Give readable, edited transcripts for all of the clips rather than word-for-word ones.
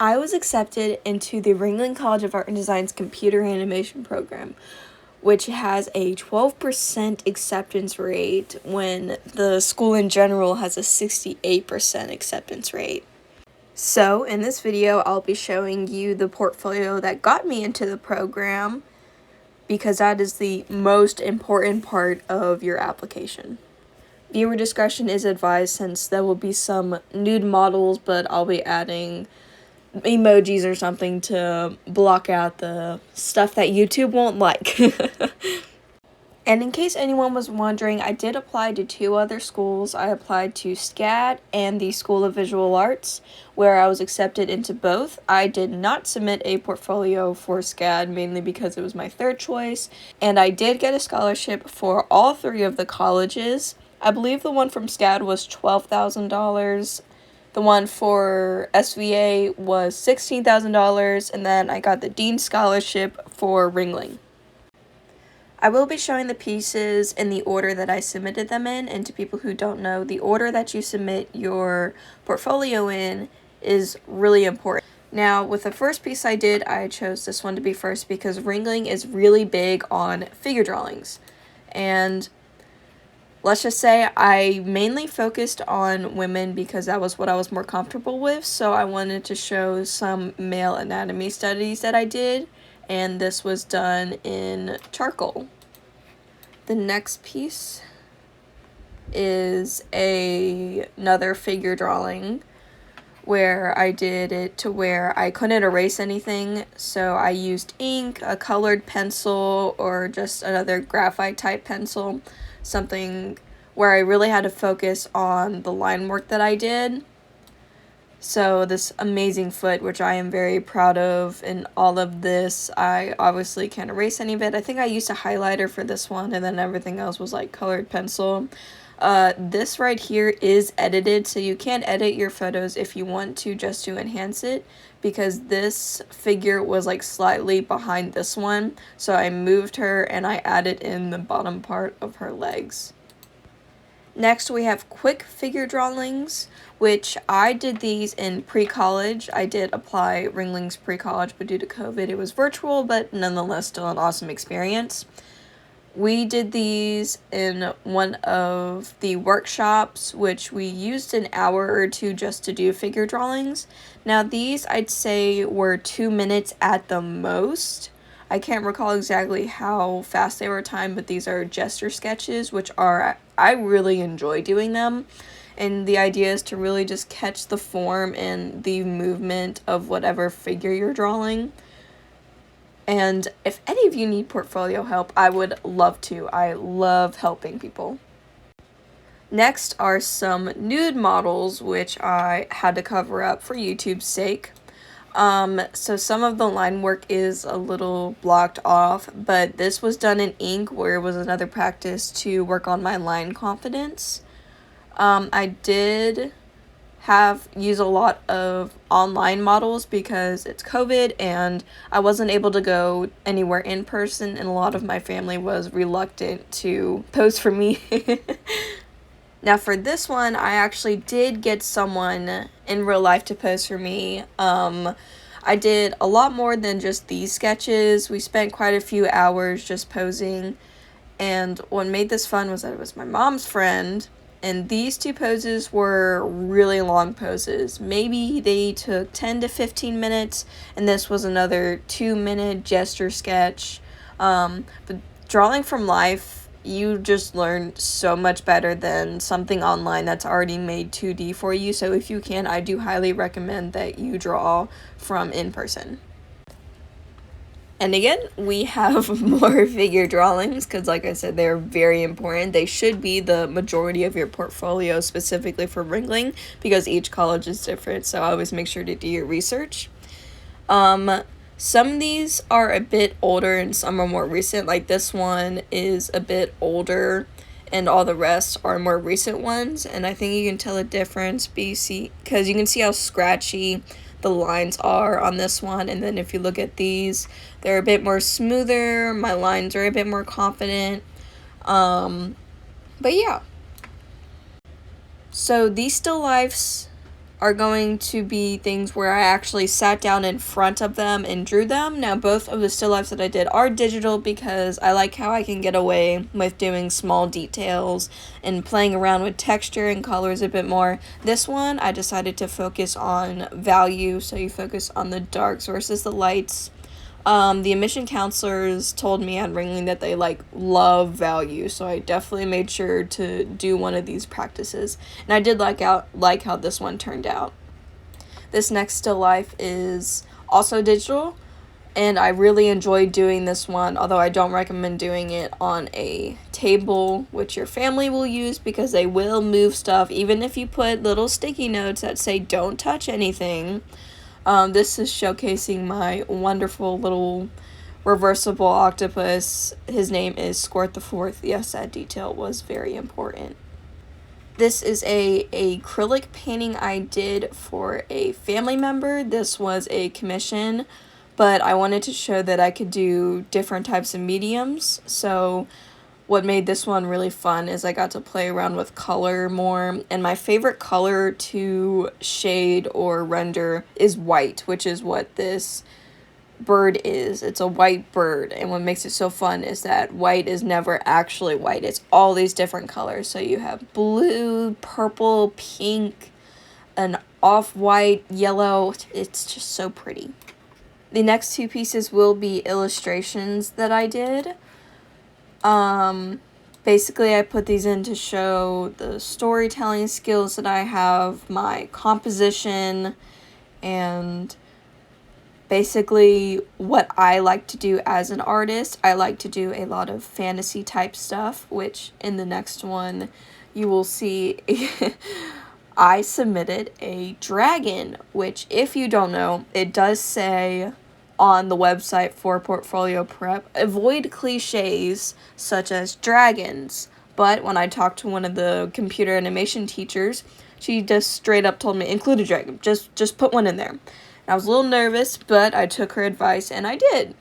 I was accepted into the Ringling College of Art and Design's Computer Animation program, which has a 12% acceptance rate when the school in general has a 68% acceptance rate. So in this video, I'll be showing you the portfolio that got me into the program, because that is the most important part of your application. Viewer discretion is advised since there will be some nude models, but I'll be adding emojis or something to block out the stuff that YouTube won't like. And in case anyone was wondering, I did apply to 2 other schools. I applied to SCAD and the School of Visual Arts, where I was accepted into both. I did not submit a portfolio for SCAD, mainly because it was my 3rd choice, and I did get a scholarship for all 3 of the colleges. I believe the one from SCAD was $12,000. The one for SVA was $16,000, and then I got the Dean's Scholarship for Ringling. I will be showing the pieces in the order that I submitted them in, and to people who don't know, the order that you submit your portfolio in is really important. Now, with the first piece I did, I chose this one to be first because Ringling is really big on figure drawings. And let's just say I mainly focused on women because that was what I was more comfortable with, so I wanted to show some male anatomy studies that I did, and this was done in charcoal. The next piece is another figure drawing where I did it to where I couldn't erase anything, so I used ink, a colored pencil, or just another graphite type pencil, something where I really had to focus on the line work that I did. So this amazing foot, which I am very proud of, and all of this, I obviously can't erase any of it. I think I used a highlighter for this one, and then everything else was like colored pencil. This right here is edited, so you can edit your photos if you want to, just to enhance it, because this figure was like slightly behind this one, so I moved her and I added in the bottom part of her legs. Next, we have quick figure drawings, which I did these in pre-college. I did apply Ringling's pre-college, but due to COVID, it was virtual, but nonetheless still an awesome experience. We did these in one of the workshops, which we used an hour or 2 just to do figure drawings. Now, these I'd say were 2 minutes at the most. I can't recall exactly how fast they were timed, but these are gesture sketches, which I really enjoy doing them. And the idea is to really just catch the form and the movement of whatever figure you're drawing. And if any of you need portfolio help, I would love to. I love helping people. Next are some nude models, which I had to cover up for YouTube's sake. So some of the line work is a little blocked off, but this was done in ink, where it was another practice to work on my line confidence. I did use a lot of online models because it's COVID and I wasn't able to go anywhere in person, and a lot of my family was reluctant to pose for me. Now for this one, I actually did get someone in real life to pose for me. I did a lot more than just these sketches. We spent quite a few hours just posing, and what made this fun was that it was my mom's friend, and these 2 poses were really long poses. Maybe they took 10 to 15 minutes, and this was another 2-minute gesture sketch. But drawing from life, you just learn so much better than something online that's already made 2D for you. So if you can, I do highly recommend that you draw from in person. And again, we have more figure drawings because, like I said, they're very important. They should be the majority of your portfolio, specifically for Ringling, because each college is different, so always make sure to do your research. Some of these are a bit older and some are more recent. Like this one is a bit older and all the rest are more recent ones. And I think you can tell a difference because you can see how scratchy the lines are on this one. And then if you look at these, they're a bit more smoother. My lines are a bit more confident. But yeah. So these still lifes are going to be things where I actually sat down in front of them and drew them. Now, both of the still lifes that I did are digital because I like how I can get away with doing small details and playing around with texture and colors a bit more. This one, I decided to focus on value, so you focus on the darks versus the lights. The emission counselors told me at Ringling that they love value, so I definitely made sure to do one of these practices. And I did like how this one turned out. This next still life is also digital, and I really enjoyed doing this one, although I don't recommend doing it on a table, which your family will use because they will move stuff, even if you put little sticky notes that say don't touch anything. This is showcasing my wonderful little reversible octopus. His name is Squirt the Fourth. Yes, that detail was very important. This is a acrylic painting I did for a family member. This was a commission, but I wanted to show that I could do different types of mediums. So what made this one really fun is I got to play around with color more, and my favorite color to shade or render is white, which is what this bird is. It's a white bird, and what makes it so fun is that white is never actually white. It's all these different colors. So you have blue, purple, pink, an off-white, yellow. It's just so pretty. The next two pieces will be illustrations that I did. Basically I put these in to show the storytelling skills that I have, my composition, and basically what I like to do as an artist. I like to do a lot of fantasy type stuff, which in the next one you will see I submitted a dragon, which if you don't know, it does say on the website for portfolio prep, avoid cliches such as dragons. But when I talked to one of the computer animation teachers, she just straight up told me, include a dragon, just put one in there. And I was a little nervous, but I took her advice and I did.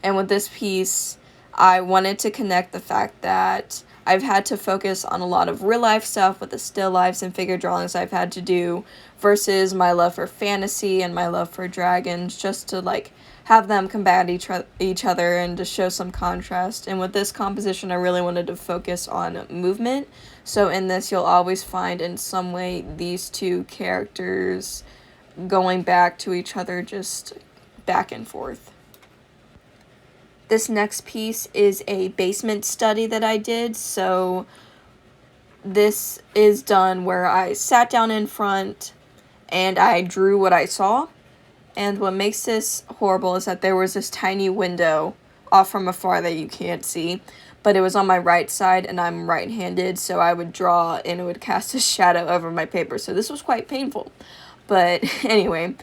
And with this piece, I wanted to connect the fact that I've had to focus on a lot of real life stuff with the still lifes and figure drawings I've had to do versus my love for fantasy and my love for dragons, just to have them combat each other and to show some contrast. And with this composition, I really wanted to focus on movement. So in this, you'll always find in some way these two characters going back to each other, just back and forth. This next piece is a basement study that I did. So this is done where I sat down in front and I drew what I saw. And what makes this horrible is that there was this tiny window off from afar that you can't see, but it was on my right side and I'm right-handed, so I would draw and it would cast a shadow over my paper. So this was quite painful. But anyway,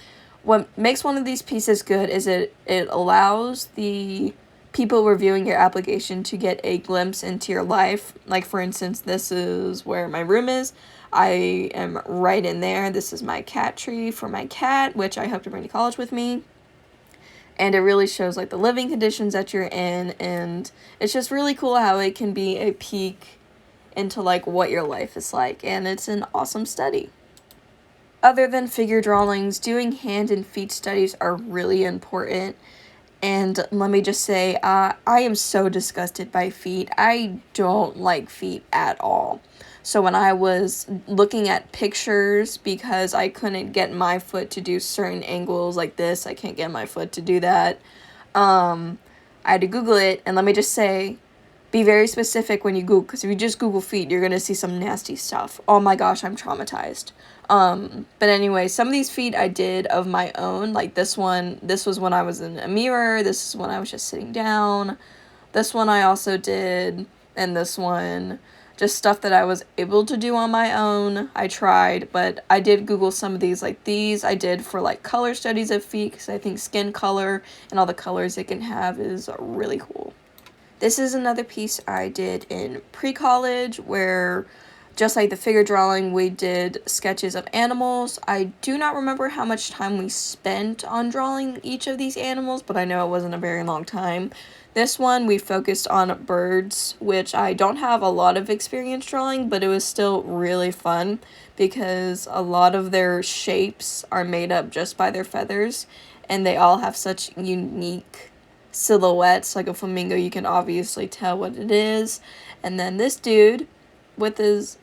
what makes one of these pieces good is it allows the people reviewing your application to get a glimpse into your life. Like, for instance, this is where my room is. I am right in there. This is my cat tree for my cat, which I hope to bring to college with me. And it really shows the living conditions that you're in, and it's just really cool how it can be a peek into what your life is like, and it's an awesome study. Other than figure drawings, doing hand and feet studies are really important. And let me just say, I am so disgusted by feet. I don't like feet at all. So when I was looking at pictures, because I couldn't get my foot to do certain angles like this, I can't get my foot to do that, I had to Google it. And let me just say, be very specific when you Google, because if you just Google feet, you're going to see some nasty stuff. Oh my gosh, I'm traumatized. But anyway, some of these feet I did of my own. This was when I was in a mirror. This is when I was just sitting down. This one I also did. And this one, just stuff that I was able to do on my own. I tried, but I did Google some of these. These I did for color studies of feet, because I think skin color and all the colors it can have is really cool. This is another piece I did in pre-college where Just like the figure drawing, we did sketches of animals. I do not remember how much time we spent on drawing each of these animals, but I know it wasn't a very long time. This one, we focused on birds, which I don't have a lot of experience drawing, but it was still really fun because a lot of their shapes are made up just by their feathers, and they all have such unique silhouettes. Like a flamingo, you can obviously tell what it is. And then this dude with his,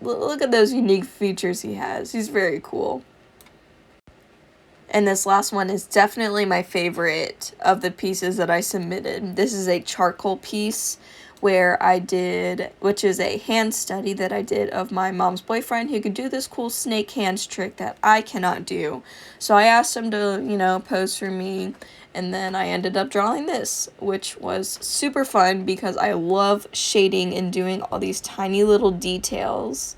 look at those unique features he has. He's very cool. And this last one is definitely my favorite of the pieces that I submitted. This is a charcoal piece where I did, which is a hand study that I did of my mom's boyfriend who could do this cool snake hands trick that I cannot do. So I asked him to, pose for me, and then I ended up drawing this, which was super fun because I love shading and doing all these tiny little details.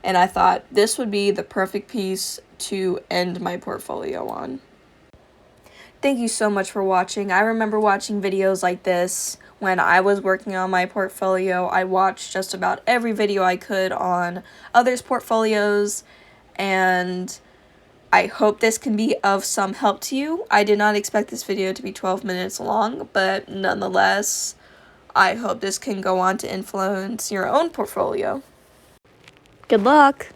And I thought this would be the perfect piece to end my portfolio on. Thank you so much for watching. I remember watching videos like this when I was working on my portfolio. I watched just about every video I could on others' portfolios, and I hope this can be of some help to you. I did not expect this video to be 12 minutes long, but nonetheless, I hope this can go on to influence your own portfolio. Good luck!